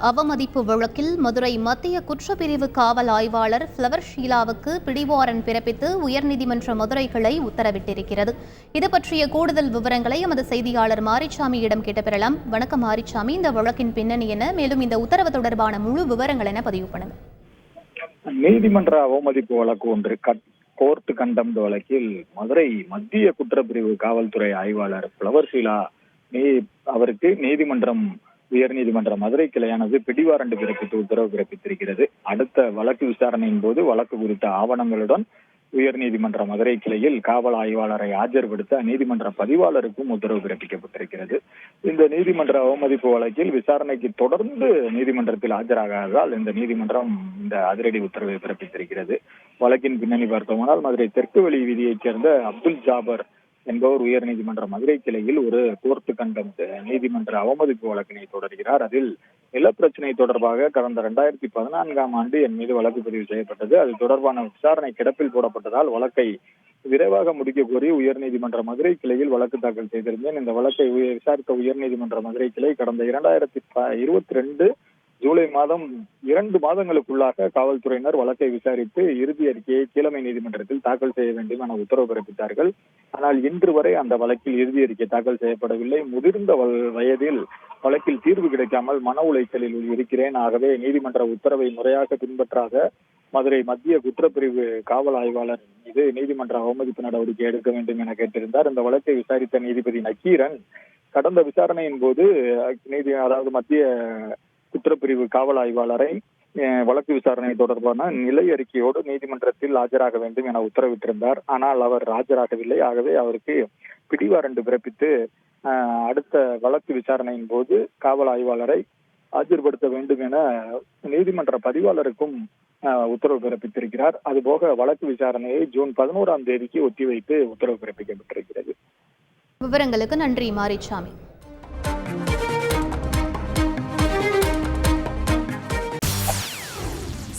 அவமதிப்பு வழக்கில் மதுரை மத்திய குற்றப்பிரிவு காவல் ஆய்வாளர் ஃப்ளவர் ஷீலாவுக்கு பிடிவாரண்ட் பிறப்பித்து உயர்நீதிமன்ற மதுரை கிளை உத்தரவிட்டிருக்கிறது. இது பற்றிய கூடுதல் விவரங்களை எமது செய்தியாளர் மாரிச்சாமியிடம் கேட்டு பெறலாம். வணக்கம் மாரிச்சாமி, இந்த வழக்கின் பின்னணி என்ன, மேலும் இந்த உத்தரவு தொடர்பான முழு விவரங்கள் என பதிவு பண்ணுங்க. நீதிமன்ற அவமதிப்பு வழக்கு ஒன்று கோர்ட் கண்டம்ட் வழக்கில் மதுரை மத்திய குற்றப்பிரிவு காவல்துறை ஆய்வாளர் ஃப்ளவர் ஷீலா அவருக்கு உயர்நீதிமன்ற மதுரை கிளையானது பிடிவாரண்ட் பிறப்பித்து உத்தரவு பிறப்பித்திருக்கிறது. அடுத்த வழக்கு விசாரணையின் போது வழக்கு குறித்த ஆவணங்களுடன் உயர்நீதிமன்ற மதுரை கிளையில் காவல் ஆய்வாளரை ஆஜர்படுத்த நீதிமன்ற பதிவாளருக்கும் உத்தரவு பிறப்பிக்கப்பட்டிருக்கிறது. இந்த நீதிமன்ற அவமதிப்பு வழக்கில் விசாரணைக்கு தொடர்ந்து நீதிமன்றத்தில் ஆஜராகாததால் இந்த நீதிமன்றம் இந்த அதிரடி உத்தரவை பிறப்பித்திருக்கிறது. வழக்கின் பின்னணி பார்த்தோம்னால், மதுரை தெற்கு வெளி வீதியைச் சேர்ந்த அப்துல் ஜாபர் என்பவர் உயர்நீதிமன்ற மதுரை கிளையில் ஒரு கோர்ட் கண்டம்ட் நீதிமன்ற அவமதிப்பு வழக்கினை தொடர்கிறார். அதில் நிலப்பிரச்சனை தொடர்பாக கடந்த 2014 என் மீது வழக்கு பதிவு செய்யப்பட்டது. அது தொடர்பான விசாரணை கிடப்பில் போடப்பட்டதால் வழக்கை விரைவாக முடிக்க கோரி உயர்நீதிமன்ற மதுரை கிளையில் வழக்கு தாக்கல் செய்திருந்தேன். இந்த வழக்கை விசாரித்த உயர்நீதிமன்ற மதுரை கிளை கடந்த 2022 ஜூலை மாதம் 2 மாதங்களுக்குள்ளாக காவல்துறையினர் வழக்கை விசாரித்து இறுதி அறிக்கையை கீழமை நீதிமன்றத்தில் தாக்கல் செய்ய வேண்டும் என உத்தரவு பிறப்பித்தார்கள். ஆனால் இன்று வரை அந்த வழக்கில் இறுதி அறிக்கை தாக்கல் செய்யப்படவில்லை. முதிர்ந்த வயதில் வழக்கில் தீர்வு கிடைக்காமல் மன உளைச்சலில் இருக்கிறேன். ஆகவே நீதிமன்ற உத்தரவை முறையாக பின்பற்றாத மதுரை மத்திய குற்றப்பிரிவு காவல் ஆய்வாளர் மீது நீதிமன்ற அவமதிப்பு நடவடிக்கை எடுக்க வேண்டும் என கேட்டிருந்தார். இந்த வழக்கை விசாரித்த நீதிபதி நக்கீரன் கடந்த விசாரணையின் போது மத்திய குற்றப்பிரிவு காவல் ஆய்வாளரை வழக்கு விசாரணை தொடர்பான நிலை அறிக்கையோடு நீதிமன்றத்தில் ஆஜராக வேண்டும் என உத்தரவிட்டிருந்தார். ஆனால் அவர் ஆஜராகவில்லை. ஆகவே அவருக்கு பிடிவாரண்ட் பிறப்பித்து அடுத்த வழக்கு விசாரணையின் போது காவல் ஆய்வாளரை ஆஜர்படுத்த வேண்டும் என நீதிமன்ற பதிவாளருக்கும் உத்தரவு பிறப்பித்திருக்கிறார். அதுபோக வழக்கு விசாரணையை ஜூன் 11ஆம் தேதிக்கு ஒத்திவைத்து உத்தரவு பிறப்பிக்கப்பட்டிருக்கிறது. விவரங்களுக்கு நன்றி மாரிச்சாமி.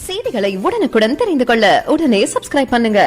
செய்திகளை உடனுக்குடன் தெரிந்து கொள்ள உடனே சப்ஸ்கிரைப் பண்ணுங்க.